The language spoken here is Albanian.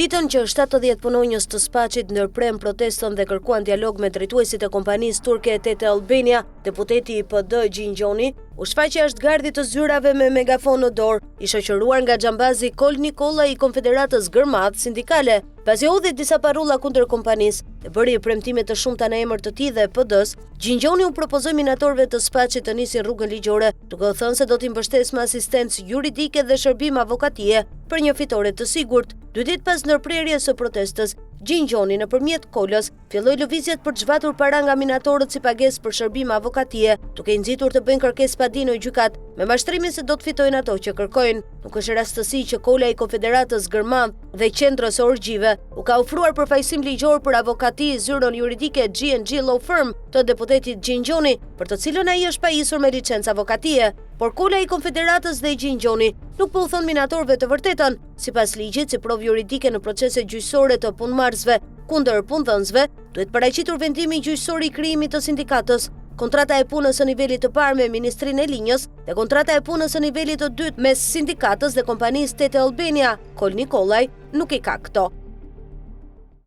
Ditën që 70 punonjës të Spaçit ndërprem protestën dhe kërkuan dialog me drejtuesit e kompanisë turke TT Albania, deputeti i PD Gjingjoni u shfaqe jashtë të zyrave me megafon në dorë, i shoqëruar nga xhambazi Kol Nikolla i Konfederatës Gërmadh Sindikale, pasi hodhi disa parulla kundër kompanisë dhe bëri premtime të shumta në emër të tij dhe PD-s. Gjingjoni u propozoi minatorëve të Spaçit të nisin rrugën ligjore, duke thënë se do t'i mbështesë me asistencë juridike dhe shërbim avokatie për një fitore të sigurt. 2 ditë pas ndërprerjes së protestës, Gjingjoni nëpërmjet Kolës filloi lëvizjet për të zhvatur para nga minatorët si pagesë për shërbim avokatie, duke i nxitur të bëjnë kërkesë padi në gjykat me mashtrimin se do të fitojnë ato që kërkojnë. Nuk është rastësi që Kola i Konfederatës Gërmadh dhe Qendrës së Orgjive u ka ofruar përfaqësim ligjor për avokati zyrën juridike G&G Law Firm të deputetit Gjingjoni, për të cilën ai është pajisur me licencë avokatie. Por Kola i Konfederatës dhe Gjingjoni nuk po u thon minatorëve të vërtetën. Sipas ligjit, si provë juridike në procese gjyqësore të punëmarrësve kundër punëdhënësve, duhet paraqitur vendimi gjyqësor i krijimit të sindikatës, kontrata e punës së nivelit të parë me Ministrinë e Linjës dhe kontrata e punës së nivelit të dytë mes sindikatës dhe kompanisë TT Albania. Kol Nikollaj nuk i ka këto.